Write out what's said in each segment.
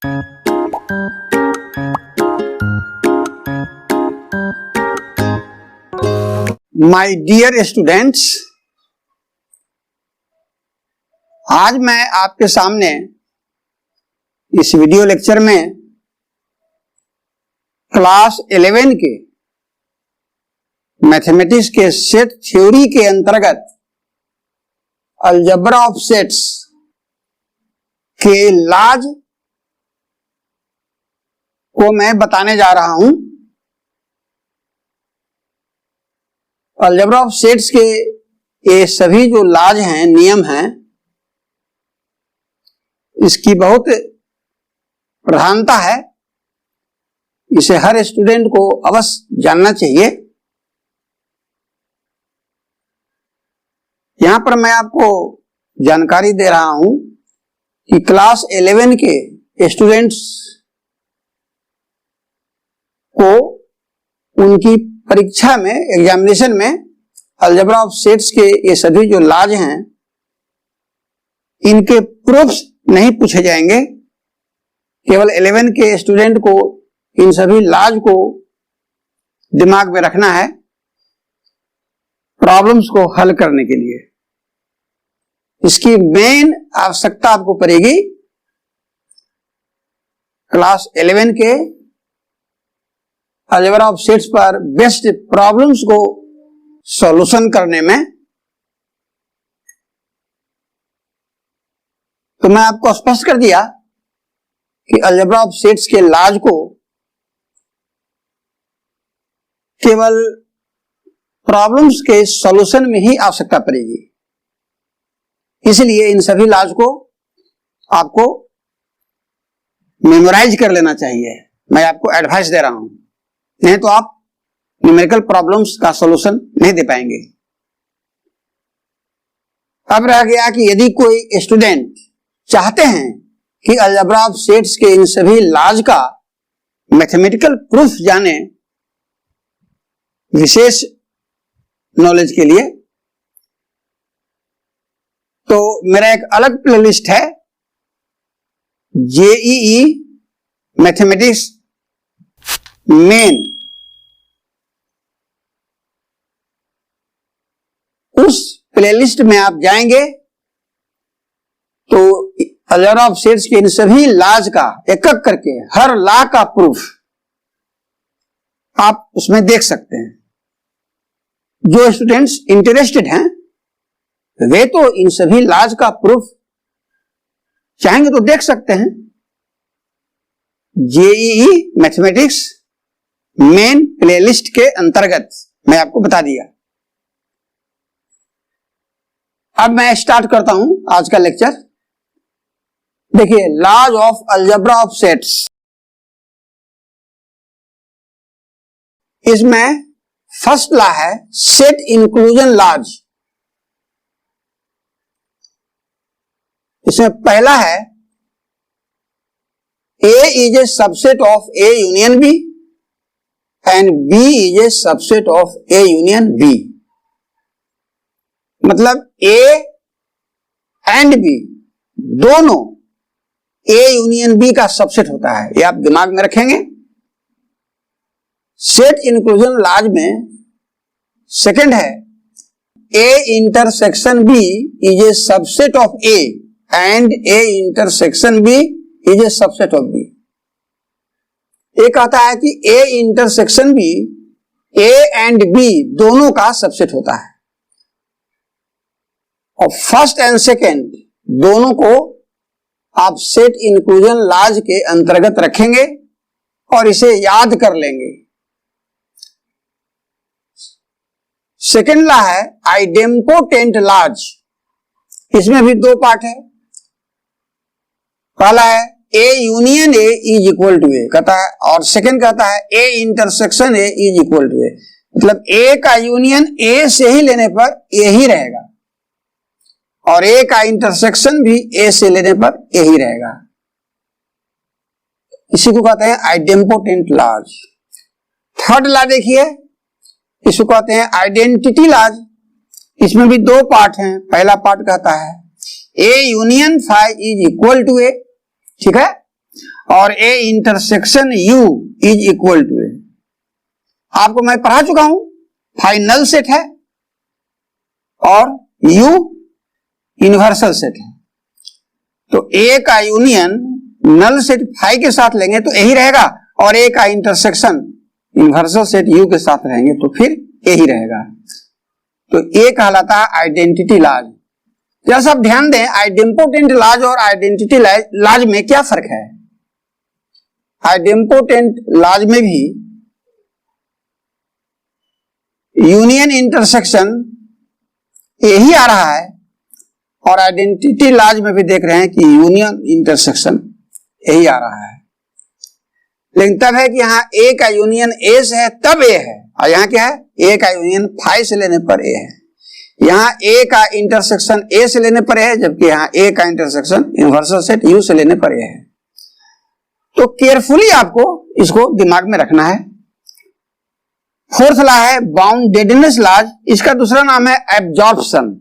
My dear students, आज मैं आपके सामने इस वीडियो लेक्चर में क्लास 11 के मैथमेटिक्स के सेट थ्योरी के अंतर्गत अलजेब्रा ऑफ सेट्स के लॉज को मैं बताने जा रहा हूं। अलजेब्रा ऑफ सेट्स के ये सभी जो लॉज हैं, नियम हैं, इसकी बहुत प्रधानता है। इसे हर स्टूडेंट को अवश्य जानना चाहिए। यहां पर मैं आपको जानकारी दे रहा हूं कि क्लास 11 के स्टूडेंट्स को उनकी परीक्षा में, एग्जामिनेशन में अलजेब्रा ऑफ सेट्स के ये सभी जो लॉज हैं, इनके प्रूफ्स नहीं पूछे जाएंगे। केवल 11 के स्टूडेंट को इन सभी लॉज को दिमाग में रखना है प्रॉब्लम्स को हल करने के लिए। इसकी मेन आवश्यकता आपको पड़ेगी क्लास 11 के अलजेब्रा ऑफ सेट्स पर बेस्ड प्रॉब्लम्स को सॉल्यूशन करने में। तो मैं आपको स्पष्ट कर दिया कि अलजेब्रा ऑफ सेट्स के लॉज को केवल प्रॉब्लम्स के सॉल्यूशन में ही आवश्यकता पड़ेगी। इसलिए इन सभी लॉज को आपको मेमोराइज कर लेना चाहिए। मैं आपको एडवाइस दे रहा हूं, नहीं तो आप न्यूमेरिकल प्रॉब्लम्स का सॉल्यूशन नहीं दे पाएंगे। अब रह गया कि यदि कोई स्टूडेंट चाहते हैं कि अलजेब्रा ऑफ सेट्स के इन सभी लॉज का मैथमेटिकल प्रूफ जाने विशेष नॉलेज के लिए, तो मेरा एक अलग प्लेलिस्ट है, जेईई मैथमेटिक्स मेन। उस प्लेलिस्ट में आप जाएंगे तो अलजेब्रा ऑफ सेट्स के इन सभी लॉज का एक एक करके हर लॉ का प्रूफ आप उसमें देख सकते हैं। जो स्टूडेंट्स इंटरेस्टेड हैं वे तो इन सभी लॉज का प्रूफ चाहेंगे तो देख सकते हैं। जेईई मैथमेटिक्स मेन प्लेलिस्ट के अंतर्गत मैं आपको बता दिया। अब मैं स्टार्ट करता हूं आज का लेक्चर। देखिए, laws of algebra of sets. इसमें फर्स्ट लॉ है सेट इंक्लूजन लॉज। इसमें पहला है A is a subset of A union B and B is a subset of A union B। मतलब A एंड B दोनों A union B का subset होता है। ये आप दिमाग में रखेंगे। सेट इंक्लूजन लॉज में सेकंड है A intersection B is a subset of A and A intersection B is a subset of B। ये कहता है कि A intersection B A and B दोनों का सबसेट होता है और फर्स्ट एंड सेकेंड दोनों को आप सेट इंक्लूजन लॉज के अंतर्गत रखेंगे और इसे याद कर लेंगे। सेकेंड लॉ है आइडेम्पोटेंट लॉज। इसमें भी दो पार्ट है। पहला है A union A is equal to A कहता है और सेकेंड कहता है A intersection A is equal to A। मतलब A का यूनियन A से ही लेने पर A ही रहेगा और A का इंटरसेक्शन भी A से लेने पर A ही रहेगा। इसी को कहते हैं आइडेम्पोटेंट लॉज। थर्ड लॉ देखिए, इसको कहते हैं आइडेंटिटी लॉज। इसमें भी दो पार्ट हैं। पहला पार्ट कहता है A union phi is equal to A, ठीक है, और A intersection U is equal to A. आपको मैं पढ़ा चुका हूं, फाइनल सेट है और यू यूनिवर्सल सेट है। तो ए का यूनियन नल सेट फाई के साथ लेंगे तो यही रहेगा, और ए का इंटरसेक्शन यूनिवर्सल सेट यू के साथ रहेंगे तो फिर यही रहेगा। तो ये कहलाता है आइडेंटिटी लॉज। जैसा आप ध्यान दें, आइडेम्पोटेंट लॉज और आइडेंटिटी लॉज में क्या फर्क है? आइडेम्पोटेंट लॉज में भी यूनियन इंटरसेक्शन यही आ रहा है, और आइडेंटिटी लॉज में भी देख रहे हैं कि यूनियन इंटरसेक्शन यही आ रहा है। लेकिन तब है कि यहाँ ए का यूनियन ए से है तब ए है, और यहाँ क्या है? ए का यूनियन फाई से लेने पर ए है। यहाँ ए का इंटरसेक्शन ए से लेने पर ए है, जबकि यहाँ ए का इंटरसेक्शन यूनिवर्सल सेट यू से लेने पर ए है। तो केयरफुली आपको इसको दिमाग में रखना है। फोर्थ लॉ है बाउंडेडनेस लॉज। इसका दूसरा नाम है एब्जॉर्प्शन।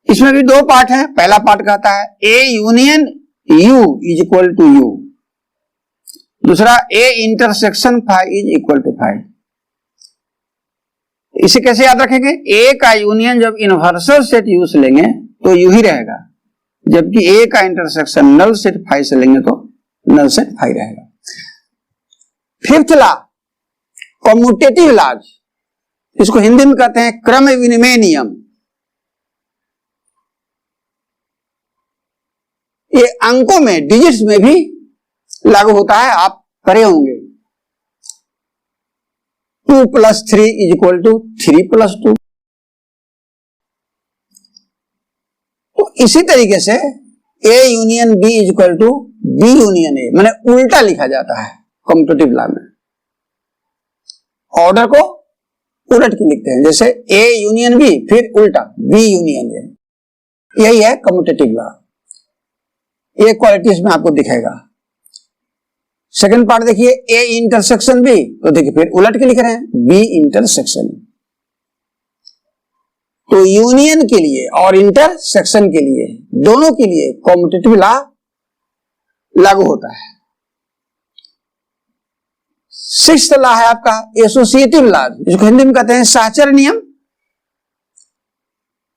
इसमें भी दो पार्ट हैं। पहला पार्ट कहता है A union U is equal to U, दूसरा A intersection phi is equal to phi. इसे कैसे याद रखेंगे? ए का यूनियन जब यूनिवर्सल सेट यू से लेंगे तो यू ही रहेगा, जबकि ए का इंटरसेक्शन नल सेट फाई से लेंगे तो नल सेट फाई रहेगा। फिफ्थ लॉ कम्यूटेटिव लॉज, इसको हिंदी में कहते हैं क्रम विनिमय नियम। ये अंकों में, डिजिट्स में भी लागू होता है, आप पढ़े होंगे। 2 + 3 इज इक्वल टू 3 + 2। तो इसी तरीके से A union B is equal to B union A, माने उल्टा लिखा जाता है कम्यूटेटिव लॉ में। ऑर्डर को उलट के लिखते हैं, जैसे ए यूनियन बी फिर उल्टा बी यूनियन ए। यही है कम्यूटेटिव लॉ। ये क्वालिटीज में आपको दिखेगा। सेकंड पार्ट देखिए, ए इंटरसेक्शन बी, तो देखिए फिर उलट के लिख रहे हैं बी इंटरसेक्शन। तो यूनियन के लिए और इंटरसेक्शन के लिए, दोनों के लिए कम्यूटेटिव लॉ लागू होता है। सिक्स्थ लॉ है आपका एसोसिएटिव लॉ, जिसको हिंदी में कहते हैं सहचर नियम।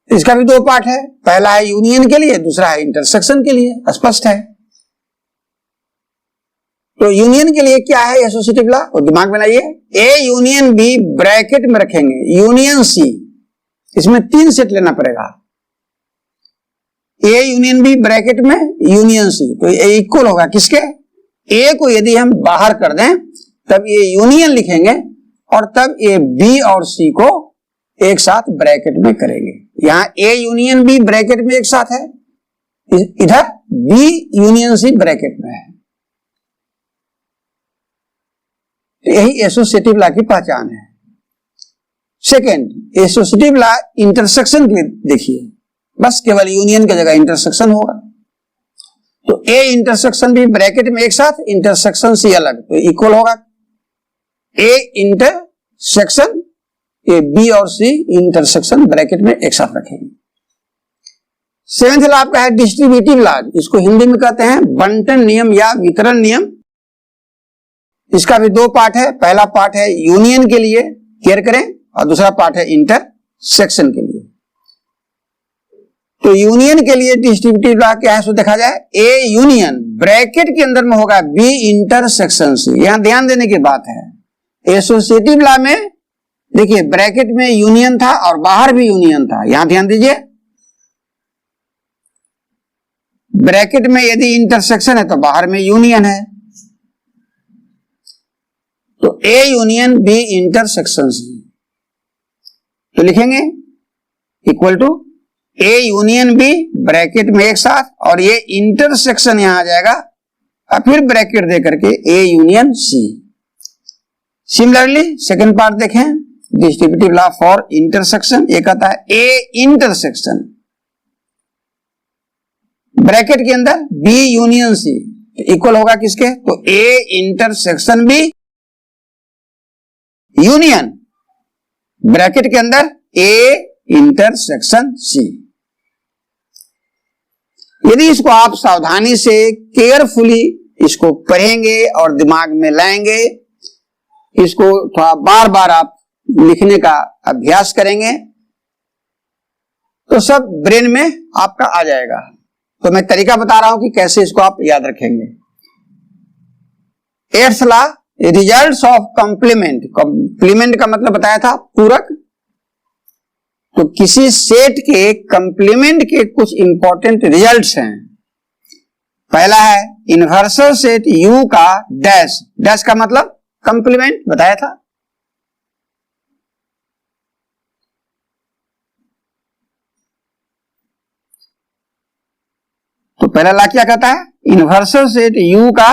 इसका भी दो पार्ट है, पहला है यूनियन के लिए, दूसरा है इंटरसेक्शन के लिए। स्पष्ट है। तो यूनियन के लिए क्या है एसोसिएटिव लॉ, वो दिमाग में लाइए। ए यूनियन बी ब्रैकेट में रखेंगे, यूनियन सी, इसमें 3 सेट लेना पड़ेगा। ए यूनियन बी ब्रैकेट में यूनियन सी, तो ये इक्वल होगा किसके? ए को यदि हम बाहर कर दें तब ये यूनियन लिखेंगे, और तब ये बी और सी को एक साथ ब्रैकेट में करेंगे। यहां ए यूनियन बी ब्रैकेट में एक साथ है, इधर बी यूनियन सी ब्रैकेट में है। यही एसोसिएटिव लॉ की पहचान है। सेकेंड, एसोसिएटिव लॉ इंटरसेक्शन के लिए देखिए, बस केवल यूनियन की जगह इंटरसेक्शन होगा। तो ए इंटरसेक्शन भी ब्रैकेट में एक साथ, इंटरसेक्शन सी अलग, तो इक्वल होगा। ए इंटरसेक्शन, ए बी और सी इंटरसेक्शन ब्रैकेट में एक साथ रखेंगे। सेवेंथ लॉ आपका है डिस्ट्रीब्यूटिव लॉ, इसको हिंदी में कहते हैं बंटन नियम या वितरण नियम। इसका भी दो पार्ट है, पहला पार्ट है यूनियन के लिए, केयर करें, और दूसरा पार्ट है इंटरसेक्शन के लिए। तो यूनियन के लिए डिस्ट्रीब्यूटिव लॉ क्या है सो देखा जाए, ए यूनियन ब्रैकेट के अंदर में होगा बी इंटरसेक्शन सी। यहां ध्यान देने की बात है, एसोसिएटिव लॉ में देखिए ब्रैकेट में यूनियन था और बाहर भी यूनियन था। यहां ध्यान दीजिए, ब्रैकेट में यदि इंटरसेक्शन है तो बाहर में यूनियन है। तो A union B intersection C, तो लिखेंगे equal to A union B bracket में एक साथ, और ये इंटरसेक्शन यहां आ जाएगा, और फिर ब्रैकेट दे करके A union C. Similarly second part देखें, डिस्ट्रीब्यूटिव लॉ फॉर इंटरसेक्शन, ये कहता है ए इंटरसेक्शन ब्रैकेट के अंदर बी यूनियन सी, इक्वल होगा किसके? तो A intersection B union bracket के अंदर ए इंटरसेक्शन सी। यदि इसको आप सावधानी से केयरफुली इसको पढ़ेंगे और दिमाग में लाएंगे, इसको थोड़ा बार बार आप लिखने का अभ्यास करेंगे तो सब ब्रेन में आपका आ जाएगा। तो मैं तरीका बता रहा हूं कि कैसे इसको आप याद रखेंगे। 8th law, results of complement. Complement का मतलब बताया था पूरक। तो किसी सेट के कंप्लीमेंट के कुछ इंपॉर्टेंट रिजल्ट्स हैं। पहला है इनवर्सल सेट U का डैश। डैश का मतलब कंप्लीमेंट बताया था। तो पहला लॉ क्या कहता है, इनवर्सल सेट U का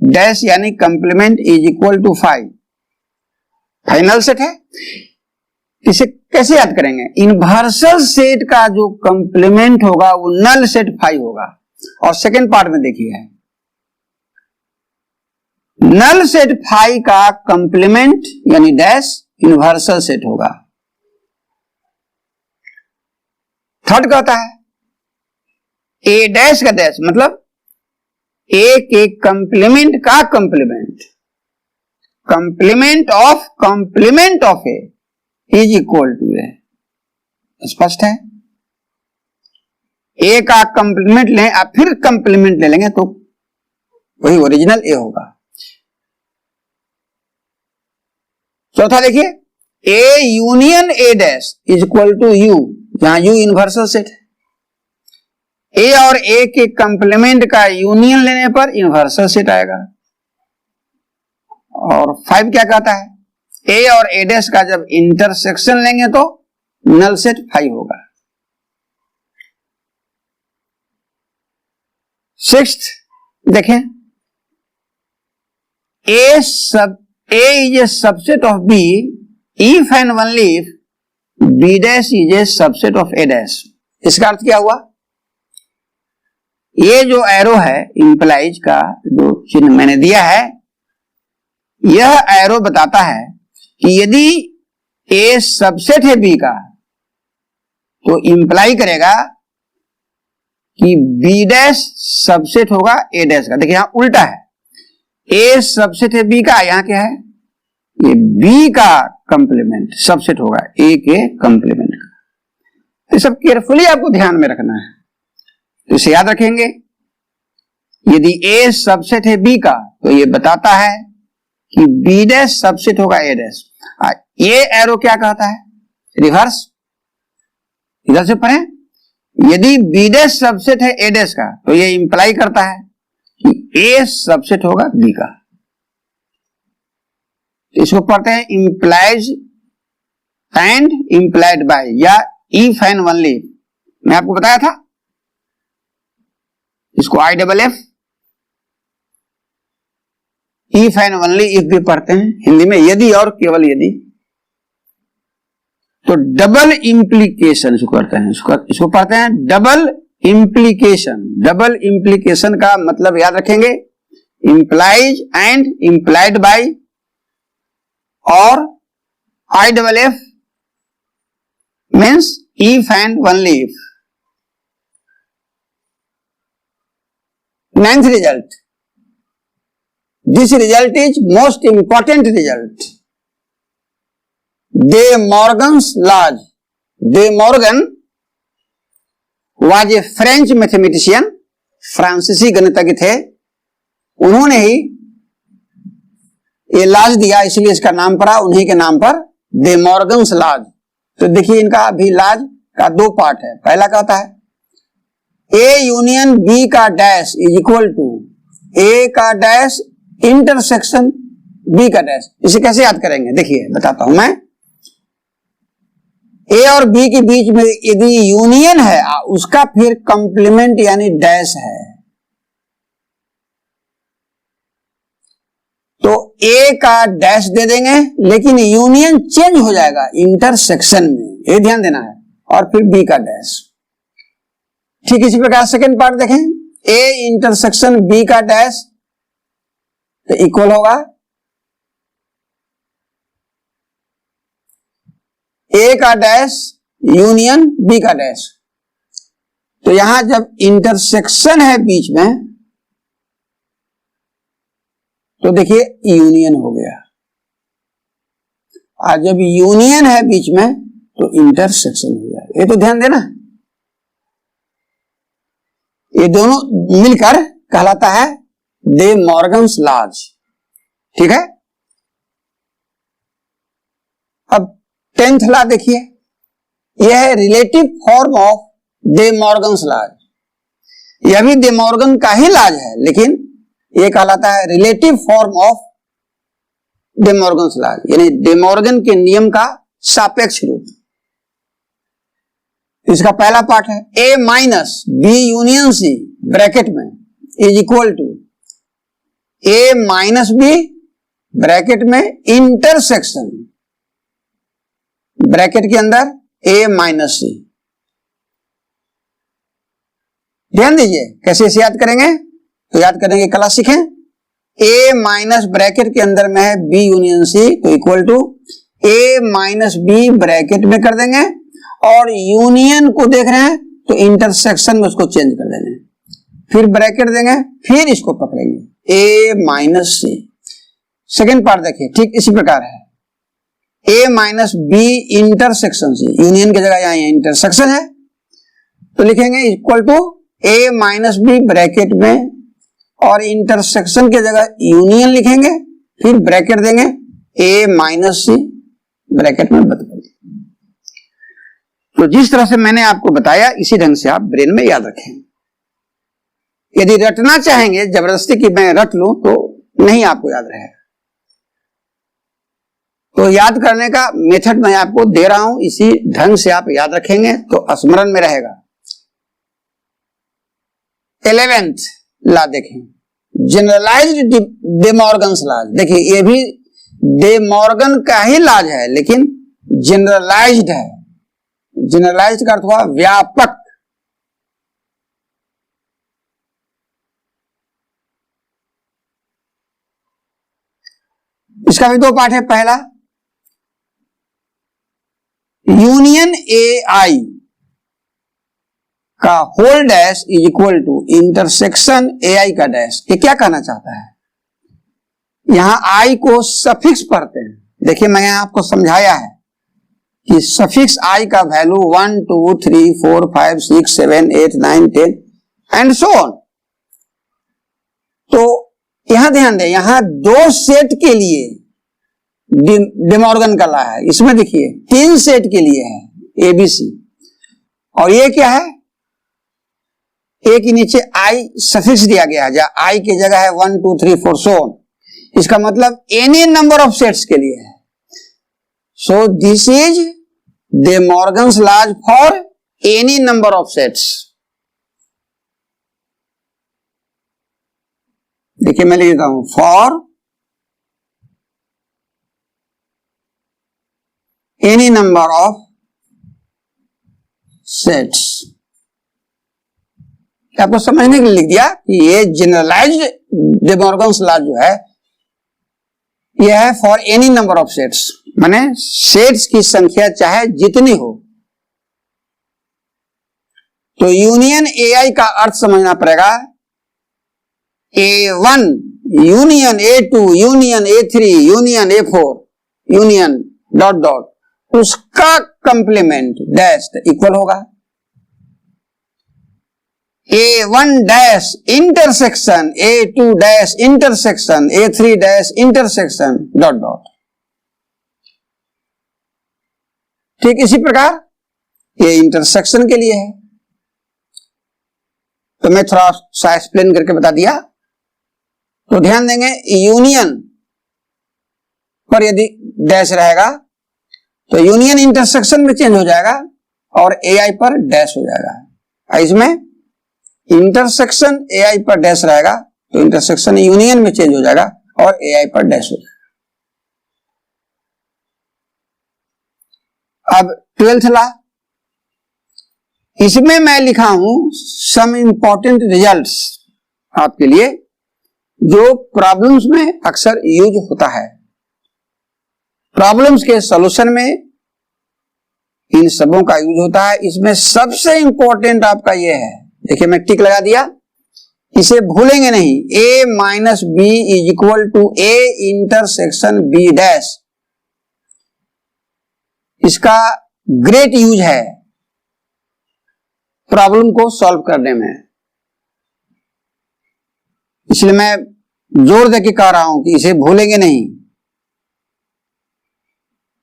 डैश यानी complement is equal to 5। Final set है। इसे कैसे याद करेंगे, इनवर्सल सेट का जो कंप्लीमेंट होगा वो नल सेट 5 होगा। और सेकेंड पार्ट में देखिए, नल सेट 5 का कंप्लीमेंट यानी डैश यूनिवर्सल सेट होगा। थर्ड कहता है ए डैश का डैश मतलब ए के कंप्लीमेंट का complement, complement of A is equal to A. स्पष्ट है। ए का कंप्लीमेंट लें आप फिर कंप्लीमेंट ले लेंगे तो वही ओरिजिनल ए होगा। चौथा देखिए, A union A dash is equal to U, जहां यू यूनिवर्सल सेट है। ए और ए के कंप्लीमेंट का यूनियन लेने पर यूनिवर्सल सेट आएगा। और 5 क्या कहता है, ए और ए डैश का जब इंटरसेक्शन लेंगे तो नल सेट 5 होगा। 6th देखें, A is a subset of B if and only if B dash is a subset of A dash। इसका अर्थ क्या हुआ, ये जो एरो है इंप्लाइज का जो चिन्ह मैंने दिया है, यह एरो बताता है कि यदि A सबसेट है B का तो इंप्लाई करेगा कि B डैश सबसेट होगा A डैश का। देखिए यहां उल्टा है, A सबसेट है B का, यहां क्या है, ये B का कंप्लीमेंट सबसेट होगा A के कंप्लीमेंट का। ये सब केयरफुली आपको ध्यान में रखना है, तो इसे याद रखेंगे। यदि A सबसेट है B का तो ये बताता है कि B डैश सबसेट होगा A डैश। ये एरो क्या कहता है, रिवर्स। इधर से पढ़ें, यदि B डैश सबसेट है A डैश का तो ये इंप्लाई करता है कि A सबसेट होगा B का। इसको पढ़ते हैं इंप्लाइज एंड इंप्लाइड बाय या इफ एंड ओनली। मैं आपको बताया था इसको IFF if and only if भी पढ़ते हैं हिंदी में, यदि और केवल यदि। तो डबल इंप्लीकेशन इसको करते हैं, इसको पढ़ते हैं डबल इंप्लीकेशन। डबल इंप्लीकेशन का मतलब याद रखेंगे, इंप्लाइज एंड इंप्लाइड बाय और IFF means if and only if. 9th result, this result is most important result. De Morgan's laws. De Morgan was a French mathematician, फ्रांसीसी गणितज्ञ थे। उन्होंने ही ये लॉज दिया, इसलिए इसका नाम पड़ा उन्हीं के नाम पर, दे मॉर्गन्स लॉज। तो देखिए इनका भी लॉज का 2 पार्ट है। पहला कहता है ए यूनियन बी का डैश इज इक्वल टू ए का डैश इंटरसेक्शन बी का डैश। इसे कैसे याद करेंगे, देखिए बताता हूं मैं। ए और बी के बीच में यदि यूनियन है उसका फिर कंप्लीमेंट यानी डैश है, तो ए का डैश दे देंगे लेकिन यूनियन चेंज हो जाएगा इंटरसेक्शन में, ये ध्यान देना है, और फिर बी का डैश। ठीक इसी प्रकार सेकेंड पार्ट देखें, ए इंटरसेक्शन बी का डैश तो इक्वल होगा ए का डैश यूनियन बी का डैश। तो यहां जब इंटरसेक्शन है बीच में तो देखिए यूनियन हो गया, और जब यूनियन है बीच में तो इंटरसेक्शन हो गया। ये तो ध्यान देना, ये दोनों मिलकर कहलाता है डे मॉर्गन्स लॉज। ठीक है, अब 10th लॉ देखिए, यह है relative form of De Morgan's laws. यह भी डे मॉर्गन का ही लॉज है, लेकिन यह कहलाता है relative form of De Morgan's laws, यानी डे मॉर्गन के नियम का सापेक्ष रूप। इसका पहला पार्ट है A minus B union C bracket में is equal to A minus B bracket में इंटरसेक्शन ब्रैकेट के अंदर ए माइनस सी। ध्यान दीजिए कैसे इसे याद करेंगे, तो याद करेंगे क्लास सीखें। ए माइनस ब्रैकेट के अंदर में है बी यूनियन सी, तो equal to A minus B bracket में कर देंगे, और यूनियन को देख रहे हैं तो इंटरसेक्शन में उसको चेंज कर देंगे, फिर ब्रैकेट देंगे, फिर इसको पकड़ेंगे A minus C. Second part देखिए, ठीक इसी प्रकार है A minus B intersection C, union की जगह यहां इंटरसेक्शन है तो लिखेंगे equal to A minus B bracket में, और इंटरसेक्शन की जगह यूनियन लिखेंगे, फिर ब्रैकेट देंगे ए माइनस सी ब्रैकेट में बदल देंगे। तो जिस तरह से मैंने आपको बताया इसी ढंग से आप ब्रेन में याद रखें। यदि रटना चाहेंगे जबरदस्ती कि मैं रट लूं तो नहीं आपको याद रहेगा। तो याद करने का मेथड मैं आपको दे रहा हूं, इसी ढंग से आप याद रखेंगे तो स्मरण में रहेगा। 11th लॉ देखें, जनरलाइज्ड डे मॉर्गन्स लॉज। देखिए ये भी डे मॉर्गन का ही लॉज है, लेकिन जनरलाइज्ड है। जनरलाइज्ड का अर्थ हुआ व्यापक। इसका भी दो पार्ट है। पहला यूनियन ए आई का whole dash is equal to intersection A I का डैश। ये क्या कहना चाहता है, यहां आई को सफिक्स पढ़ते हैं। देखिए मैंने आपको समझाया है कि सफिक्स आई का वैल्यू 1 2 3 4 5 6 7 8 9 10 एंड सो ऑन। तो यहां ध्यान दें, यहां दो सेट के लिए डे मॉर्गन का लॉ है। इसमें देखिए 3 सेट के लिए है एबीसी, और ये क्या है, ए के नीचे आई सफिक्स दिया गया है, जहां आई की जगह है 1 2 3 4 सो ऑन। इसका मतलब एनी नंबर ऑफ सेट्स के लिए है। So this is De Morgan's laws for any number of sets. देखिए मैं लिख देता हूं, for any number of sets. आपको समझने के लिए लिख दिया कि ये जनरलाइज्ड डे मॉर्गन्स लॉ जो है यह है for any number of sets, माने सेट्स की संख्या चाहे जितनी हो। तो यूनियन ए आई का अर्थ समझना पड़ेगा, A1 union A2 union A3 union A4 union dot dot, उसका कंप्लीमेंट डैश इक्वल होगा A1 dash intersection A2 dash intersection A3 dash intersection dot dot. ठीक इसी प्रकार ये इंटरसेक्शन के लिए है। तो मैं थोड़ा सा एक्सप्लेन करके बता दिया। तो ध्यान देंगे, यूनियन पर यदि डैश रहेगा तो यूनियन इंटरसेक्शन में चेंज हो जाएगा और एआई पर डैश हो जाएगा। इसमें इंटरसेक्शन एआई पर डैश रहेगा तो इंटरसेक्शन यूनियन में चेंज हो जाएगा और एआई पर डैश हो जाएगा। अब 12th लॉ, इसमें मैं लिखा हूं सम इंपॉर्टेंट रिजल्ट्स आपके लिए जो प्रॉब्लम्स में अक्सर यूज होता है। प्रॉब्लम्स के सॉल्यूशन में इन सबों का यूज होता है। इसमें सबसे इंपॉर्टेंट आपका ये है, देखिए मैं टिक लगा दिया, इसे भूलेंगे नहीं, a minus B is equal to a intersection b dash. इसका ग्रेट यूज है प्रॉब्लम को सॉल्व करने में, इसलिए मैं जोर देके कह रहा हूं कि इसे भूलेंगे नहीं।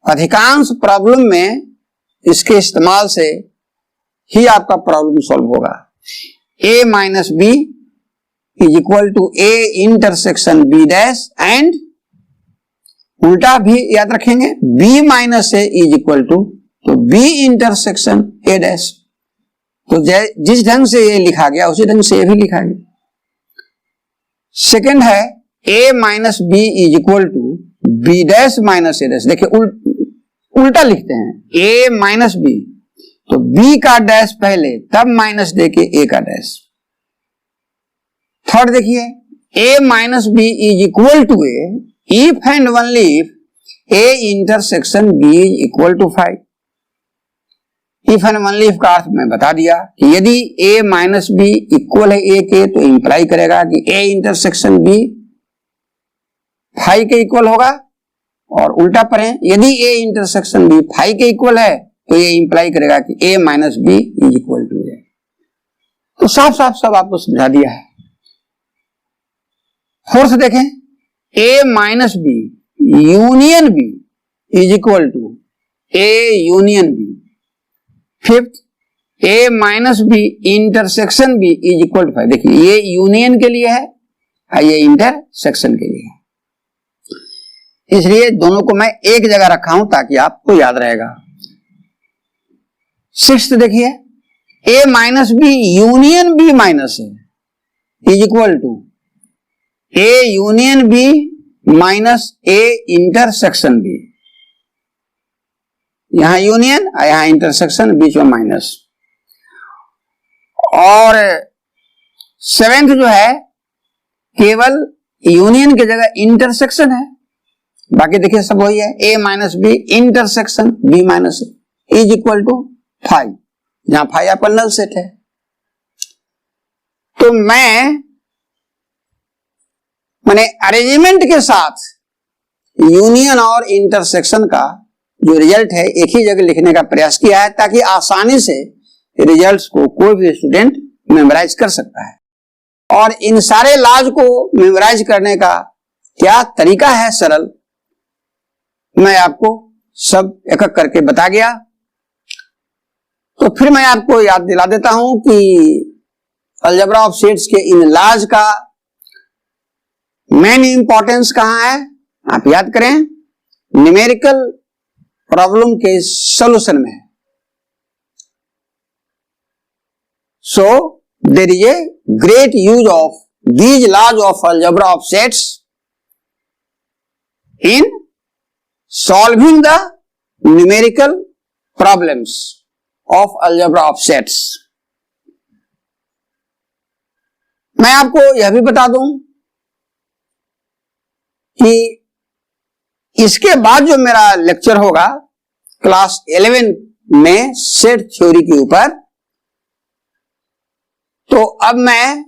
अधिकांश प्रॉब्लम में इसके इस्तेमाल से ही आपका प्रॉब्लम सॉल्व होगा। a minus B is equal to a intersection b dash, and उल्टा भी याद रखेंगे, b minus a is equal to तो b इंटरसेक्शन a डैश। तो जिस ढंग से ये लिखा गया उसी ढंग से ये भी लिखा गया। सेकंड है a minus B is equal to b dash minus a dash. देखिए उल्टा लिखते हैं, a माइनस बी तो b का डैश पहले तब माइनस देके a का डैश। थर्ड देखिए, a minus B is equal to a if and only if a intersection b is equal to 5। If and only if का अर्थ मैं बता दिया कि यदि a माइनस बी इक्वल है a के तो इंप्लाई करेगा कि a इंटरसेक्शन b 5 के इक्वल होगा, और उल्टा पढ़ें, यदि a इंटरसेक्शन b 5 के इक्वल है तो ये इंप्लाई करेगा कि a minus B is equal to a। तो साफ साफ सब आपको समझा दिया है। फोर्थ देखें, a minus B union b is equal to a union b। Fifth, a minus B intersection b is equal to 5। देखिए ये यूनियन के लिए है और ये इंटरसेक्शन के लिए है, इसलिए दोनों को मैं एक जगह रखा हूं ताकि आपको याद रहेगा। सिक्स्थ देखिए, a minus B union b minus a is equal to a union b minus a intersection b। यहां यूनियन और यहां इंटरसेक्शन, बीच में माइनस। और सेवेंथ जो है, केवल यूनियन की जगह इंटरसेक्शन है, बाकी देखिए सब वही है, a minus B intersection b minus a is equal to 5, जहां 5 आपका नल सेट है। तो मैंने अरेंजमेंट के साथ यूनियन और इंटरसेक्शन का जो रिजल्ट है एक ही जगह लिखने का प्रयास किया है, ताकि आसानी से रिजल्ट्स को कोई भी स्टूडेंट मेमोराइज कर सकता है। और इन सारे लॉज को मेमोराइज करने का क्या तरीका है सरल, मैं आपको सब एक एक करके बता गया। तो फिर मैं आपको याद दिला देता हूं कि अलजेब्रा ऑफ सेट्स के इन लॉज का मेन इंपॉर्टेंस कहां है, आप याद करें, न्यूमेरिकल प्रॉब्लम के सॉल्यूशन में। So there is a great use of these laws of algebra of sets in solving the numerical problems of algebra of sets. मैं आपको यह भी बता दूं कि इसके बाद जो मेरा लेक्चर होगा क्लास 11 में सेट थ्योरी के ऊपर, तो अब मैं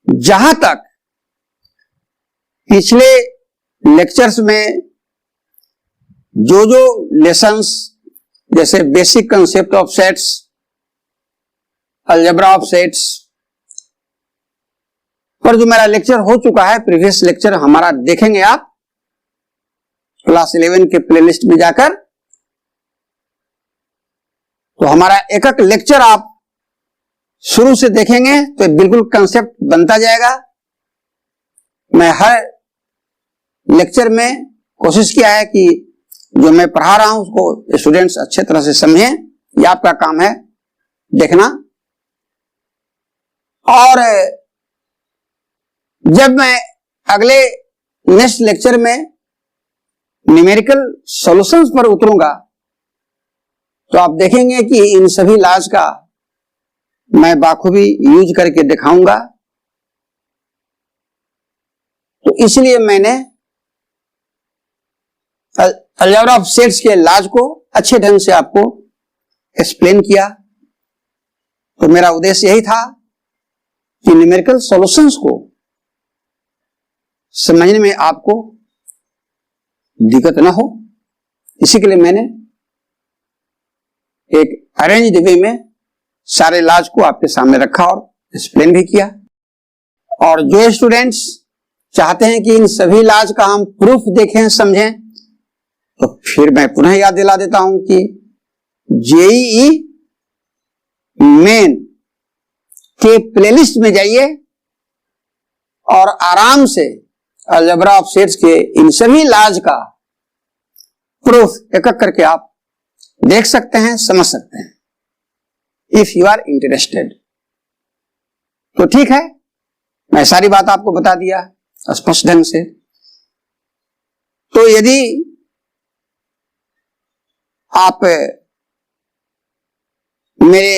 जहां तक पिछले लेक्चर्स में जो लेसन्स जैसे basic concept of sets, algebra of sets पर जो मेरा लेक्चर हो चुका है, प्रीवियस लेक्चर हमारा देखेंगे आप क्लास 11 के प्लेलिस्ट में जाकर। तो हमारा एक एक लेक्चर आप शुरू से देखेंगे तो बिल्कुल कंसेप्ट बनता जाएगा। मैं हर लेक्चर में कोशिश किया है कि जो मैं पढ़ा रहा हूं उसको स्टूडेंट्स अच्छे तरह से समझें, ये आपका काम है देखना। और जब मैं अगले नेक्स्ट लेक्चर में न्यूमेरिकल सॉल्यूशंस पर उतरूंगा तो आप देखेंगे कि इन सभी लॉज का मैं बाखूबी यूज करके दिखाऊंगा। तो इसलिए मैंने अलजेब्रा ऑफ सेट्स के लॉज को अच्छे ढंग से आपको एक्सप्लेन किया। तो मेरा उद्देश्य यही था कि न्यूमेरिकल सॉल्यूशंस को समझने में आपको दिक्कत ना हो, इसी के लिए मैंने एक अरेंज्ड वे में सारे लॉज को आपके सामने रखा और एक्सप्लेन भी किया। और जो स्टूडेंट्स चाहते हैं कि इन सभी लॉज का हम प्रूफ देखें, समझें, तो फिर मैं पुनः याद दिला देता हूं कि जेईई मेन के प्लेलिस्ट में जाइए और आराम से अलजेब्रा ऑफ सेट्स के इन सभी लॉज का प्रूफ एक एक करके आप देख सकते हैं, समझ सकते हैं, इफ यू आर इंटरेस्टेड। तो ठीक है, मैं सारी बात आपको बता दिया स्पष्ट ढंग से। तो यदि आप मेरे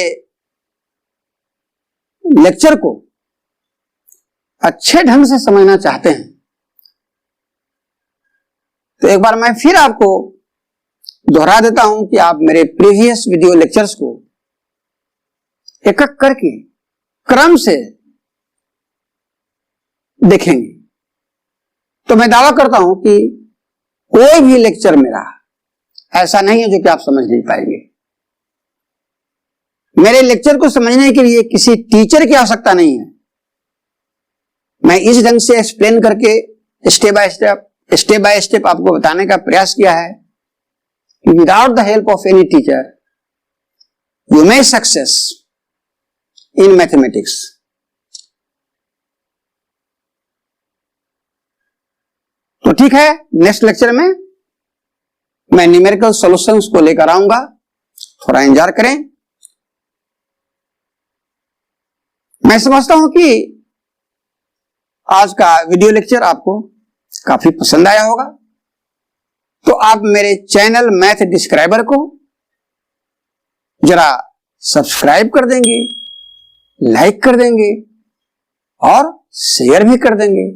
लेक्चर को अच्छे ढंग से समझना चाहते हैं, तो एक बार मैं फिर आपको दोहरा देता हूं कि आप मेरे प्रीवियस वीडियो लेक्चर्स को एक एक करके क्रम से देखेंगे। तो मैं दावा करता हूं कि कोई भी लेक्चर मेरा ऐसा नहीं है जो कि आप समझ नहीं पाएंगे। मेरे लेक्चर को समझने के लिए किसी टीचर की आवश्यकता नहीं है। मैं इस ढंग से एक्सप्लेन करके स्टेप बाय स्टेप आपको बताने का प्रयास किया है कि without the help of any teacher you may success in mathematics. तो ठीक है, नेक्स्ट लेक्चर में मैं न्यूमेरिकल सॉल्यूशंस को लेकर आऊंगा, थोड़ा इंतजार करें। मैं समझता हूं कि आज का वीडियो लेक्चर आपको काफी पसंद आया होगा। तो आप मेरे चैनल मैथ डिस्क्राइबर को जरा सब्सक्राइब कर देंगे, लाइक कर देंगे और शेयर भी कर देंगे।